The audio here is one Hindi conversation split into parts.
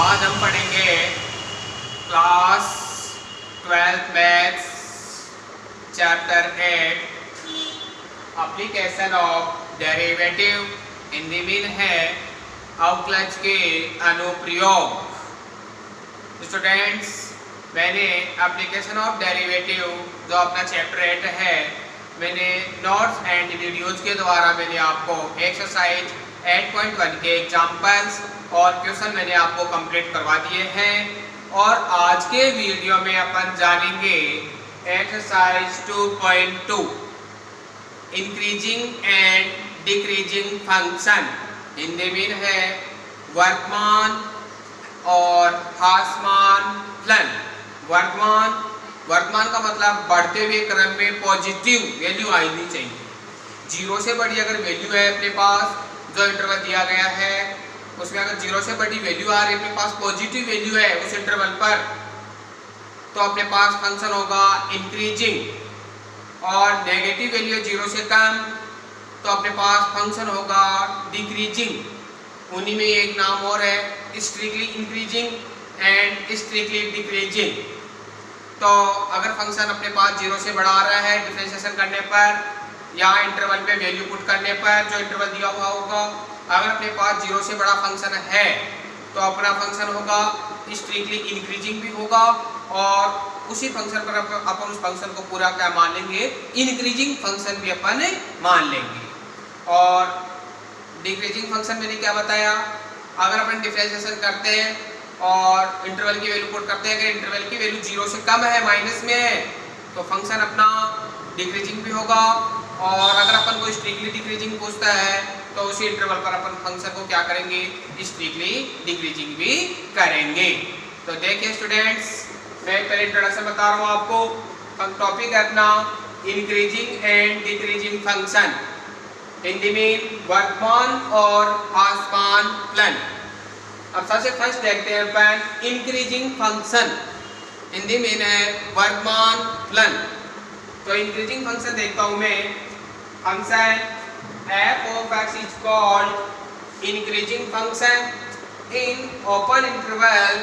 आज हम पढ़ेंगे class 12 maths chapter 8 application of derivative. Hindi में है अवकलज के अनुप्रयोग। स्टूडेंट्स, मैंने एप्लीकेशन ऑफ डेरिवेटिव जो अपना चैप्टर 8 है, मैंने नोट्स एंड वीडियोज के द्वारा मैंने आपको एक्सरसाइज 8.1 के एग्जाम्पल्स और क्वेश्चन मैंने आपको कंप्लीट करवा दिए हैं। और आज के वीडियो में अपन जानेंगे exercise 2.2 increasing and decreasing function. Hindi में है वर्तमान और ह्रासमान फलन। वर्तमान का मतलब बढ़ते हुए क्रम में पॉजिटिव वैल्यू आनी चाहिए। जीरो से बड़ी अगर वैल्यू है अपने पास, जो इंटरवल दिया गया है उसमें अगर जीरो से बड़ी वैल्यू आ रही है, अपने पास पॉजिटिव वैल्यू है उस इंटरवल पर, तो अपने पास फंक्शन होगा इंक्रीजिंग। और नेगेटिव वैल्यू है जीरो से कम, तो अपने पास फंक्शन होगा डिक्रीजिंग। उन्हीं में एक नाम और है strictly increasing and strictly decreasing. तो अगर फंक्शन अपने पास जीरो से बड़ा आ रहा है डिफरेंशिएशन करने पर या इंटरवल पे वैल्यू पुट करने पर, जो इंटरवल दिया हुआ होगा, अगर अपने पास जीरो से बड़ा फंक्शन है तो अपना फंक्शन होगा स्ट्रिक्टली इंक्रीजिंग भी होगा। और उसी फंक्शन पर अपन उस फंक्शन को पूरा क्या मान लेंगे, इंक्रीजिंग फंक्शन भी अपन मान लेंगे। और डिक्रीजिंग फंक्शन मैंने क्या बताया, अगर अपन डिफरेंशिएशन करते हैं और इंटरवल की वैल्यू पुट करते हैं, अगर इंटरवल की वैल्यू जीरो से कम है, माइनस में है, तो फंक्शन अपना डिक्रीजिंग भी होगा। और अगर अपन को स्ट्रिक्टली डिक्रीजिंग पूछता है तो उसी इंटरवल पर अपन फंक्शन को क्या करेंगे, स्ट्रिक्टली डिक्रीजिंग भी करेंगे। तो देखिए स्टूडेंट्स, मैं पहले इंट्रोडक्शन बता रहा हूँ आपको। टॉपिक है अपना increasing and decreasing function. Hindi में वर्तमान और ह्रासमान फलन। अब सबसे फर्स्ट देखते हैं अपन इंक्रीजिंग फंक्शन। हिंदी में है वर्तमान फलन। तो इंक्रीजिंग फंक्शन देखता हूं मैं। Function f of x is called increasing function in open interval।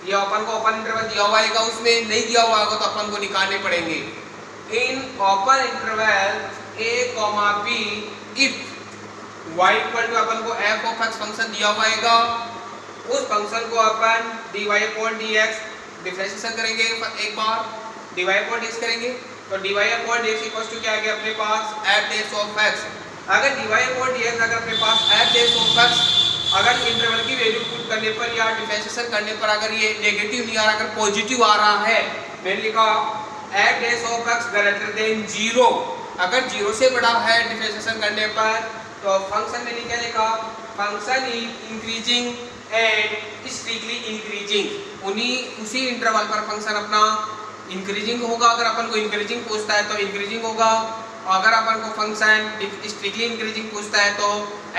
ये अपन को ओपन इंटरवल दिया हुआ है, उसमें नहीं दिया हुआ होगा तो अपन को निकालने पड़ेंगे। In open interval a, b if y equal to अपन को f of x फंक्शन दिया हुआ है, उस फंक्शन को अपन dy upon dx डिफरेंशिएशन करेंगे। एक बार dy upon dx करेंगे तो dy upon dx equal to क्या आ गया अपने पास f dash of x। अगर dy upon dx अगर अपने पास f dash of x अगर इंटरवल की वैल्यू पुट करने पर या डिफरेंशिएशन करने पर अगर ये नेगेटिव नहीं आ रहा, अगर पॉजिटिव आ रहा है, मैंने लिखा f dash of x greater than 0। अगर 0 से बड़ा है डिफरेंशिएशन करने पर, तो फंक्शन मैंने क्या लिखा, function is increasing and strictly increasing. उसी इंटरवल पर फंक्शन अपना इंक्रीजिंग होगा। अगर अपन को इंक्रीजिंग पूछता है तो इंक्रीजिंग होगा। अगर अपन को फंक्शन स्ट्रिक्टली इंक्रीजिंग पूछता है तो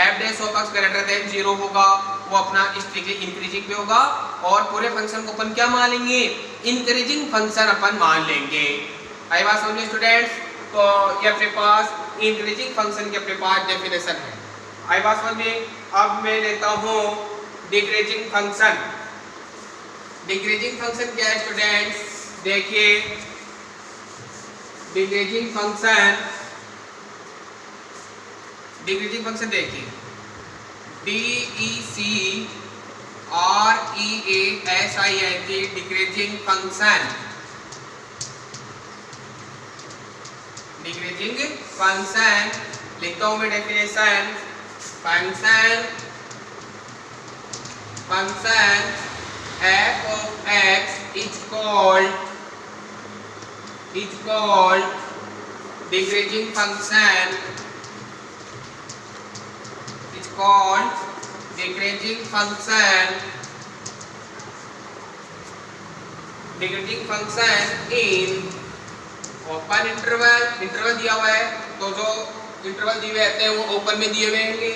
f dash of x greater than 0 होगा, वो अपना स्ट्रिक्टली इंक्रीजिंग भी होगा। और पूरे फंक्शन को अपन क्या मान लेंगे, इंक्रीजिंग फंक्शन अपन मान लेंगे। आई बात समझे स्टूडेंट्स। तो ये अपने पास इंक्रीजिंग फंक्शन की अपने पास डेफिनेशन है। आई बात समझ में। अब मैं लेता हूँ डिक्रीजिंग फंक्शन। डिक्रीजिंग फंक्शन क्या है स्टूडेंट्स, देखिए डिक्रीजिंग फंक्शन देखिए DECREASING decreasing function. Decreasing function लिखता हूं मैं definition. Function f of x is called decreasing function, is called decreasing function in open interval दिया हुआ है, तो जो इंटरवल दिए हुए रहते हैं वो ओपन में दिए हुए होंगे।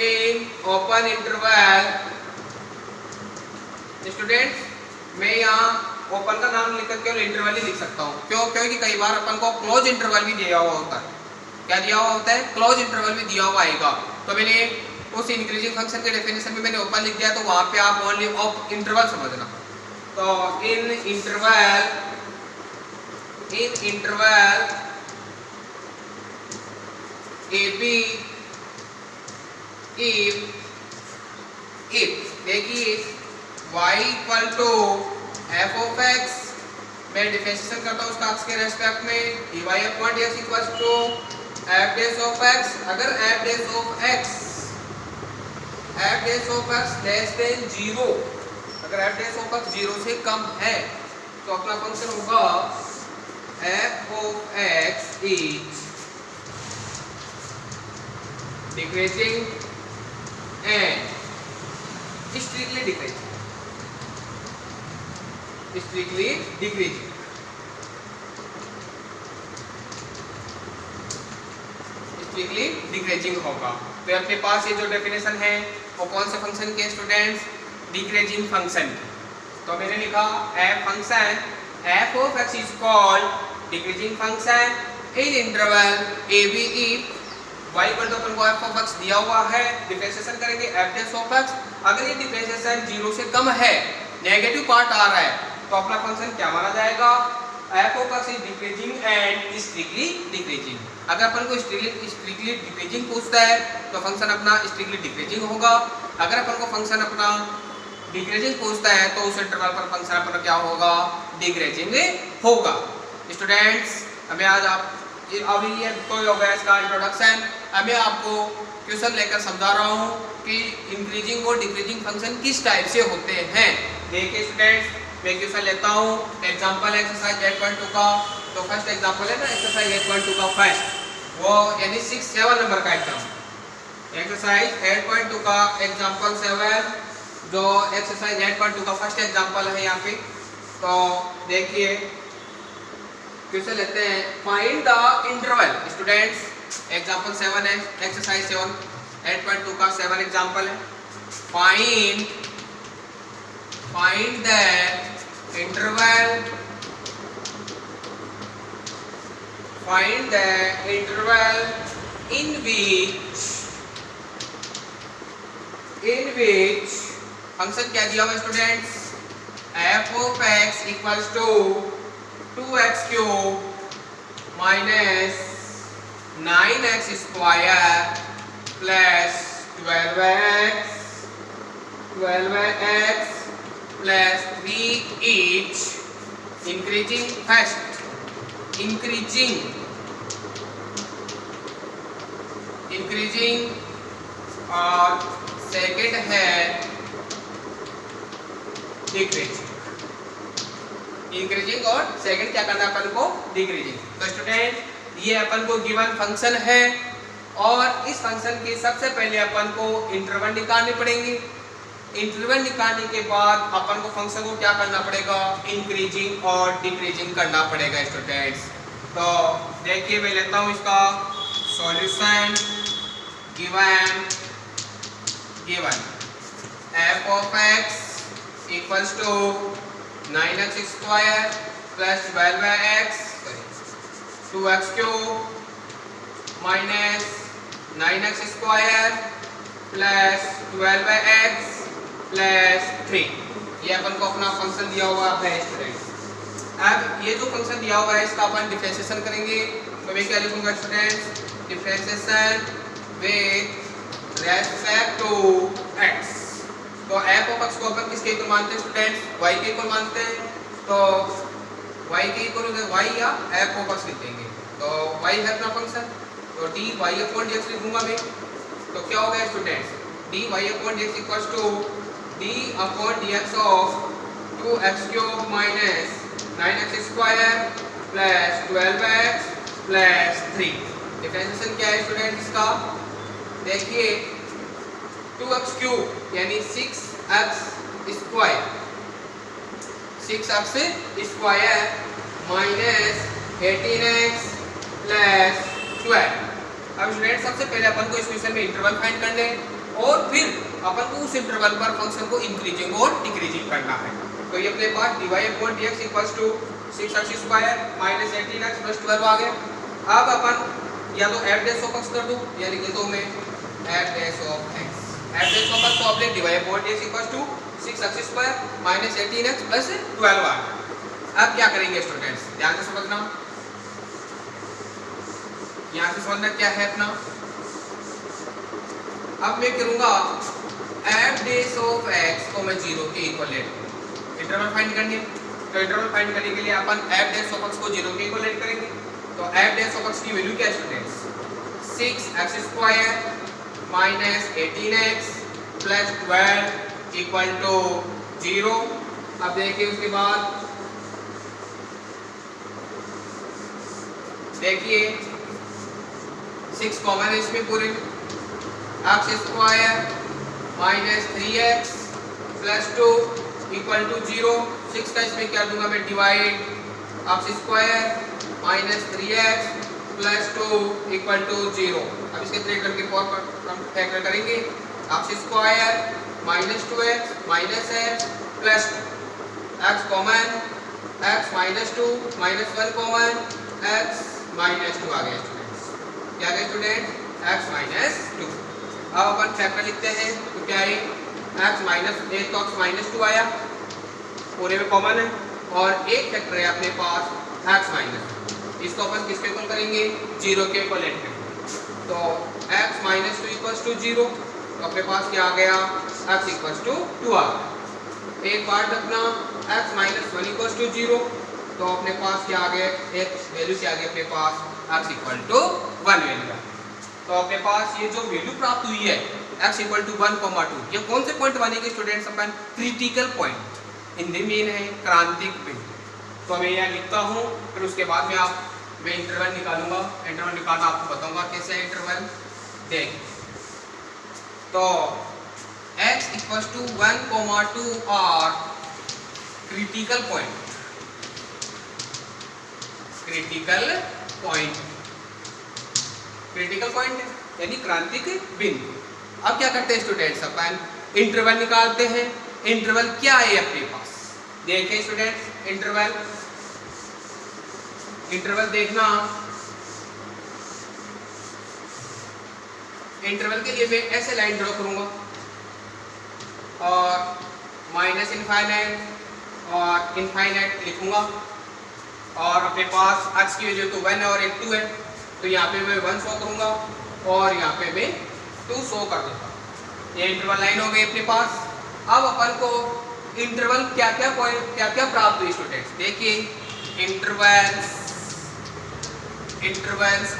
इन ओपन इंटरवल स्टूडेंट्स, मैं यहाँ ओपन का नाम लिख करके इंटरवल ही लिख सकता हूँ। क्यों, क्योंकि कई बार अपन को क्लोज इंटरवल भी दिया हुआ होता है। क्या दिया हुआ होता है, क्लोज इंटरवल भी दिया हुआ आएगा। तो मैंने उस इंक्रीजिंग फंक्शन के डेफिनेशन में मैंने ओपन लिख दिया, तो वहां पे आप ओनली ऑफ इंटरवल समझना। तो in interval A B if देखिए y equal to F of X, मैं डिफरेंशिएशन करता हूँ उसका x के रेस्पेक्ट में, dy upon dx equal to F dash of X. अगर F dash of X less than 0, अगर एफ डैश ऑफ एक्स 0 से कम है तो अपना फंक्शन होगा F of X is decreasing and strictly decreasing, होगा। तो अपने पास ये जो डेफिनेशन है वो कौन से फंक्शन के स्टूडेंट्स, डिक्रीजिंग फंक्शन की। तो मैंने लिखा function F of X is called decreasing function in interval A B if y equal to अपन को एफ ऑफ एक्स दिया हुआ है, डिफरेंशिएशन करेंगे एफ डैश ऑफ एक्स। अगर ये डिफरेंशिएशन 0 से कम है, नेगेटिव पार्ट आ रहा है, तो अपना फंक्शन क्या माना जाएगा, F of X is decreasing and strictly decreasing. अगर अपन को स्ट्रिक्टली डिक्रीजिंग पूछता है तो फंक्शन अपना स्ट्रिक्टली डिक्रीजिंग होगा। अगर अपन को फंक्शन अपना डिक्रीजिंग पूछता है तो उस इंटरवल पर फंक्शन अपना क्या होगा, डिक्रीजिंग होगा। स्टूडेंट्स हमें आज आप अभी ये तो हो गया इसका इंट्रोडक्शन। अब मैं आपको क्वेश्चन लेकर समझा रहा हूँ कि इंक्रीजिंग और डिक्रीजिंग फंक्शन किस टाइप से होते हैं। देखिए स्टूडेंट्स, मैं क्वेश्चन लेता हूँ एग्जांपल एक्सरसाइज 8.2 का। तो फर्स्ट एग्जांपल है ना एक्सरसाइज 8.2 का फर्स्ट, वो यानी 6-7 नंबर का एग्जांपल। एक्सरसाइज 8.2 का एग्जांपल 7, जो एक्सरसाइज 8.2 का फर्स्ट एग्जांपल है यहाँ पे। तो देखिए क्वेश्चन लेते हैं, find the interval. Students example 7 है, एक्सरसाइज 7 8.2 का 7 एग्जांपल है। Find the interval in which function क्या दिया हुआ students, F of X equals to 2x cube minus 9x square plus 12x plus 3 each increasing और सेकंड है डिक्रीजिंग। इंक्रीजिंग और सेकंड क्या करना है अपन को, डिक्रीजिंग। तो स्टूडेंट ये अपन को गिवन फंक्शन है और इस फंक्शन के सबसे पहले अपन को इंटरवल निकालने पड़ेंगे। इंटरवल निकालने के बाद अपन को फंक्शन को क्या करना पड़ेगा, इंक्रीजिंग और डिक्रीजिंग करना पड़ेगा स्टूडेंट्स। तो देखिए मैं लेता हूँ इसका solution. Given F of X equals to 9x square plus 12x 2x cube minus 9x square plus 12x plus 3, ये अपन को अपना फंक्शन दिया हुआ है स्टूडेंट्स। अब ये जो फंक्शन दिया हुआ है इसका अपन डिफरेंशिएशन करेंगे। तो मैं क्या लिखूंगा students, differentiation with respect to x। तो एफ ऑफ एक्स को अपन किसके इक्वल मानते हैं स्टूडेंट्स, y के इक्वल मानते हैं। तो y के इक्वल y या एफ ऑफ एक्स लिखेंगे। तो y है अपना फंक्शन, तो dy अपॉन dx लिखूंगा मैं। तो क्या हो गया students, dy upon dx equals to d upon dx of 2x cube minus 9x square plus 12x plus 3। Differentiation क्या है स्टूडेंट इसका, देखिए 2x क्यूब यानी 6x square minus 18x plus 12। अब स्टूडेंट सबसे पहले अपन को इस क्वेश्चन में इंटरवल फाइंड करने हैं और फिर अपन को उस इंटरवल पर फंक्शन को इंक्रीजिंग और डिक्रीजिंग करना है। तो ये अपने पास dy upon dx equals to 6x square minus 18x plus 12 आ गया। अब अपन या तो f डैश ऑफ x कर दूं या लिख देता हूं मैं f dash of x। F dash of X को आपने divide by x equals to 6x square minus 18x plus 12 आ गया। अब क्या करेंगे स्टूडेंट्स, ध्यान से समझना, यहाँ से समझना क्या है अपना। अब मैं करूंगा एफ डैश ऑफ एक्स को मैं 0 के इक्वलेंट इंटरवल फाइंड करनी है। तो इंटरवल फाइंड करने के लिए अपन एफ डैश ऑफ एक्स को 0 के इक्वलेंट करेंगे। तो एफ डैश ऑफ एक्स की वैल्यू क्या है students, 6x square minus 18x plus 12 equal to 0। अब देखिए उसके बाद देखिए 6 कॉमन है इसमें पूरे, x square minus 3x plus 2 equal to 0। 6 का इसमें क्या दूंगा मैं divide, x square minus 3x plus 2 equal to 0। अब इसके थ्रेड करके फैक्टर करेंगे, x square minus 2x minus x plus 2, x common, x minus 2 minus 1 common, x minus 2 आ गया स्टूडेंट्स। क्या गया स्टूडेंट, x माइनस 2। अब अपन फैक्टर लिखते हैं तो क्या है, x माइनस 1 तो x माइनस 2 आया, पूरे में कॉमन है, और एक फैक्टर है अपने पास x माइनस 2। इसको अपन किसके इक्वल करेंगे, 0 के इक्वलेंट करेंगे। तो x माइनस 2 इक्वल्स टू 0, तो अपने पास क्या आ गया, x इक्वल्स टू 2 आ गया। एक पार्ट अपना x माइनस 1 इक्वल्स टू 0, तो अपने पास क्या आ गया, एक वैल्यू क्या आ गई अपने पास, x इक्वल टू 1 वैल्यू आ। तो अपने पास ये जो वैल्यू प्राप्त हुई है x इक्वल टू 1,2, ये कौन से पॉइंट बनेंगे स्टूडेंट्स, अपन क्रिटिकल पॉइंट, हिंदी में है क्रांतिक बिंदु। तो मैं यहाँ लिखता हूँ, फिर उसके बाद में मैं इंटरवल निकालूंगा। इंटरवल निकालना आपको बताऊंगा कैसे इंटरवल। देख तो x इक्वल टू 1,2 और क्रिटिकल पॉइंट, क्रिटिकल पॉइंट यानी क्रांतिक बिंदु। अब क्या करते हैं स्टूडेंट्स, अपन इंटरवल निकालते हैं। इंटरवल क्या है अपने पास, देखें स्टूडेंट्स, इंटरवल देखना। इंटरवल के लिए मैं ऐसे लाइन ड्रॉ करूंगा, और माइनस इनफाइनाइट और इनफाइनाइट लिखूंगा, और अपने पास x की वैल्यू तो 1 है और एक 2 है, तो यहाँ पे मैं 1 शो करूंगा और यहाँ पे मैं 2 शो कर देता हूँ। ये इंटरवल लाइन हो गई अपने पास। अब अपन को इंटरवल क्या क्या प्राप्त हुई स्टूडेंट्स, देखिए इंटरवल्स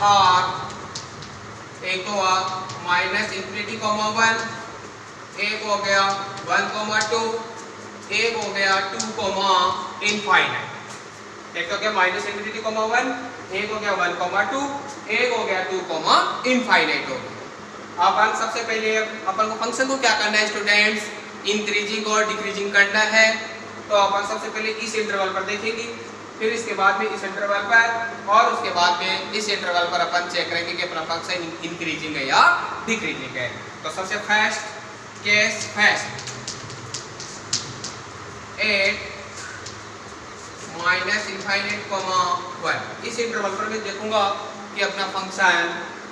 आर, एक तो माइनस इन्फिनिटी कॉमा 1, एक हो गया 1,2, एक हो गया 2, इनफाइनाइट। एक हो गया माइनस इन्फिनिटी कॉमा 1, एक हो गया 1,2, एक हो गया 2, इनफाइनाइट हो गया। अपन सबसे पहले अपन को फंक्शन को क्या करना है स्टूडेंट्स, इंक्रीजिंग और डिक्रीजिंग करना है। तो अपन सबसे पहले इस इंटरवल पर देखेंगे, फिर इसके बाद में इस इंटरवल पर, और उसके बाद में इस इंटरवल पर अपन चेक करेंगे कि अपना फंक्शन इंक्रीजिंग है या डिक्रीजिंग है। तो सबसे फर्स्ट 8 माइनस इनफाइनाइट कॉमा 1, इस इंटरवल पर मैं देखूंगा कि अपना फंक्शन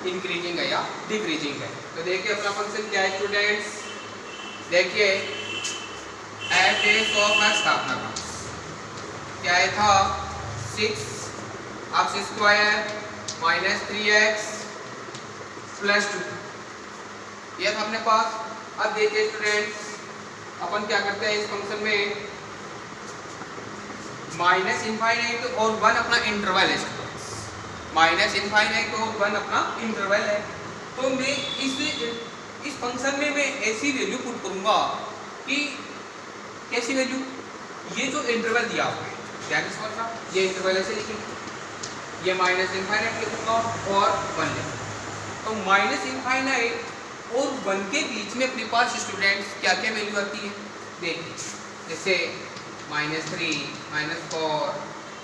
इंक्रीजिंग है या डिक्रीजिंग है। तो देखिए अपना फंक्शन क्या है स्टूडेंट्स, देखिए एफ डैश ऑफ एक्स का अपना क्या है था, 6x square minus 3x plus 2, ये था अपने पास। अब देखिए स्टूडेंट्स, अपन क्या करते हैं इस फंक्शन में, माइनस इनफाइनाइट और 1 अपना इंटरवल है स्टूडेंट्स, माइनस इनफाइनाइट और 1 अपना इंटरवल है। तो मैं इस फंक्शन में मैं ऐसी वैल्यू पुट करूंगा कि कैसी वैल्यू, ये जो इंटरवल दिया हुआ है, ध्यान से समझना, ये इंटरवल ऐसे लिखेंगे, ये माइनस इनफाइनाइट लिखूंगा और 1 लिखूंगा। तो माइनस इनफाइनाइट और 1 के बीच में अपने पास स्टूडेंट्स क्या क्या वैल्यू आती है, देखिए जैसे -3, -4,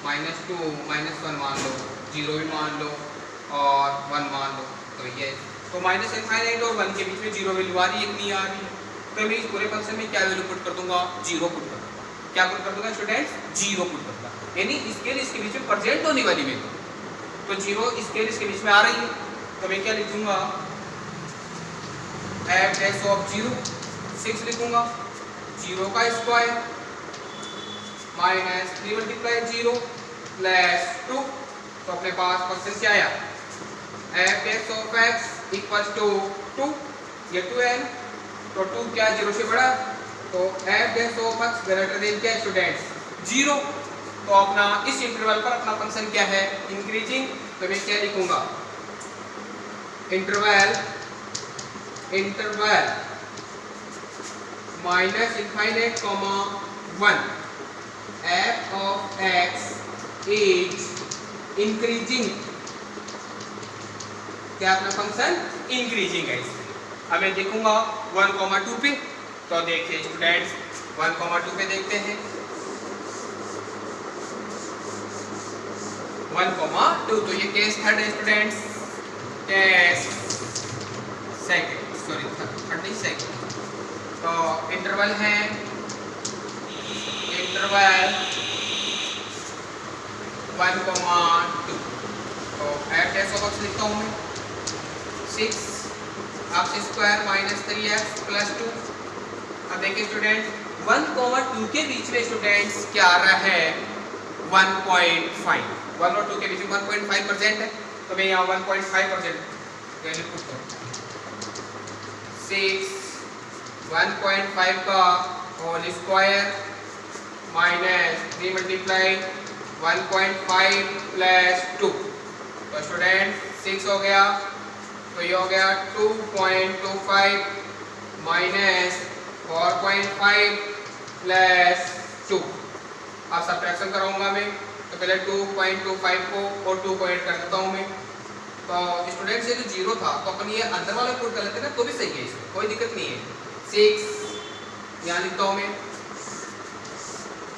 -2, -1 मान लो, 0 भी मान लो और 1 मान लो। तो ये तो माइनस इनफाइनाइट और 1 के बीच में 0 वैल्यू आ रही है, इतनी आ रही है। तो मैं इस पूरे फंक्शन में क्या वैल्यू पुट कर दूंगा, 0 पुट कर दूंगा। क्या पुट कर दूंगा स्टूडेंट्स, 0 पुट कर दूंगा, यानी स्केल इसके बीच में प्रेजेंट होने वाली वैल्यू, तो 0 स्केल इसके बीच में आ रही है। तो मैं क्या लिख दूंगा, एफ डैश ऑफ 0 6 लिखूंगा, 0 का स्क्वायर माइनस 3 मल्टीप्लाई 0 प्लस 2। तो अपने पास क्वेश्चन क्या आया, F dash of X equal to 2, ये 2 है, तो 2 क्या 0 से बड़ा, तो F dash of x greater than क्या स्टूडेंट्स 0। तो अपना इस इंटरवल पर अपना फंक्शन क्या है, इंक्रीजिंग। तो मैं क्या लिखूंगा, interval minus infinite comma 1 F of X is increasing. क्या अपना फंक्शन इंक्रीजिंग है इसमें। अब मैं देखूंगा 1,2 पे, तो देखिए स्टूडेंट्स 1,2 पे देखते हैं, 1,2। तो ये केस थर्ड है students, case second, sorry third नहीं सेकंड। तो इंटरवल है, इंटरवल 1,2। तो एफ डैश ऑफ एक्स लिखता हूँ मैं 6 x square minus 3x plus 2। अब देखिए स्टूडेंट 1,2 के बीच में स्टूडेंट्स क्या आ रहा है 1.5, 1 और 2 के बीच में 1.5% है, तो मैं यहाँ 1.5% वैल्यू पुट करूँ। 6 1.5 का whole square minus 3 multiply 1.5 plus 2। तो स्टूडेंट 6 हो गया, तो ये हो गया 2.25 माइनस 4.5 प्लस 2। अब सब्ट्रैक्शन कराऊंगा मैं, तो पहले 2.25 को और 2 को ऐड कर देता हूँ मैं। तो स्टूडेंट्स ये जो 0 था तो अपन ये अंदर वाला पुट कर लेते ना, तो भी सही है, इसमें कोई दिक्कत नहीं है। 6 यहाँ लिखता हूँ मैं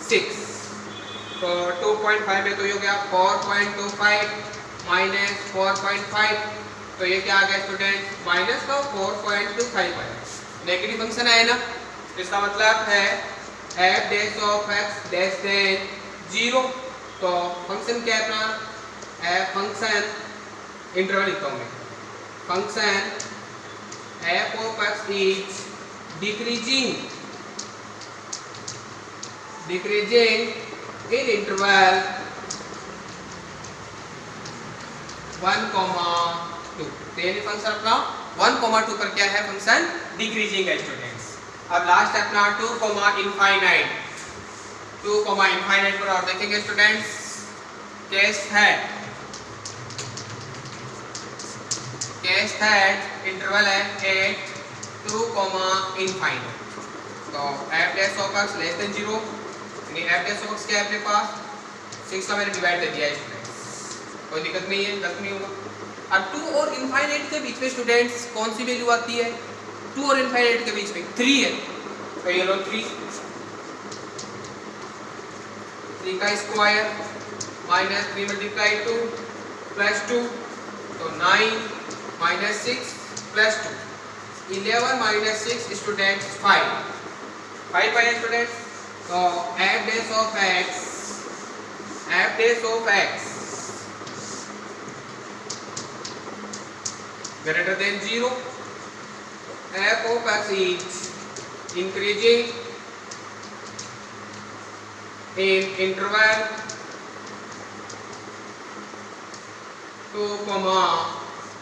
6, तो 2.5 में तो ये हो गया 4.25 माइनस 4.5, तो ये क्या आ गया स्टूडेंट माइनस का 4.25 आया, नेगेटिव फंक्शन आया ना। इसका मतलब है F dash of X less than 0। तो फंक्शन क्या है अपना, एफ फंक्शन इंटरवल लिखता हूँ मैं, function F of X is decreasing in interval 1,2। तो ये फंक्शन अपना 1,2 पर क्या है, फंक्शन डिक्रीजिंग है स्टूडेंट्स। अब लास्ट है अपना 2, इनफाइनाइट। 2, इनफाइनाइट पर और देखेंगे स्टूडेंट्स, केस थर्ड इंटरवल है 8 2, इनफाइनाइट। तो F dash of X less than 0, यानी एफ डैश ऑफ एक्स क्या है अपने पास 6 का मैंने डिवाइड कर दिया है स्टूडेंट्स, कोई दिक्कत नहीं है, गलत नहीं होगा। अब 2 और इनफाइनाइट के बीच में स्टूडेंट्स कौन सी वैल्यू आती है, 2 और इनफाइनाइट के बीच में 3 है, तो ये लो 3 का स्क्वायर माइनस 3 मल्टीप्लाई 2 प्लस 2, तो 9 माइनस 6 प्लस 2, 11 माइनस 6 स्टूडेंट 5 है स्टूडेंट। तो F dash of x greater than 0, f of x is increasing in interval 2,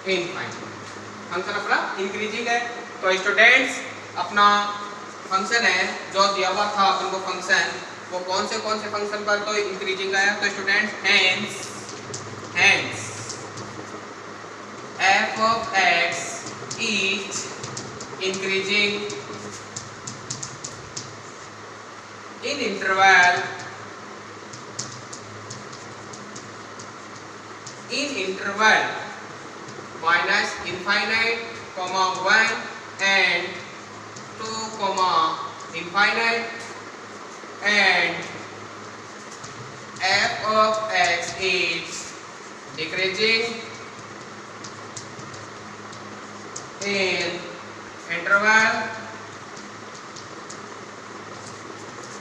infinity। Function अपना इंक्रीजिंग है। तो स्टूडेंट्स अपना फंक्शन है जो दिया हुआ था अपन को फंक्शन, वो कौन से फंक्शन पर तो इंक्रीजिंग आया। तो students hence f of x is increasing in interval minus infinite, 1 and 2, infinite, and f of x is decreasing in interval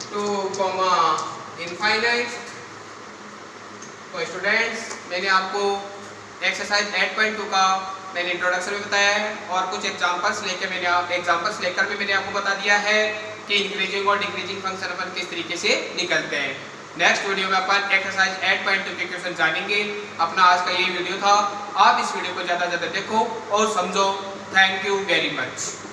2, infinite। तो स्टूडेंट्स मैंने आपको एक्सरसाइज 8.2 का मैंने इंट्रोडक्शन में बताया है और कुछ एग्जांपल्स लेकर भी मैंने आपको बता दिया है कि इंक्रीजिंग और डिक्रीजिंग फंक्शन अपन किस तरीके से निकलते हैं। नेक्स्ट वीडियो में अपन एक्सरसाइज 8.2 के क्वेश्चन जानेंगे। अपना आज का ये वीडियो था। आप इस वीडियो को ज़्यादा से ज़्यादा देखो और समझो। Thank you very much.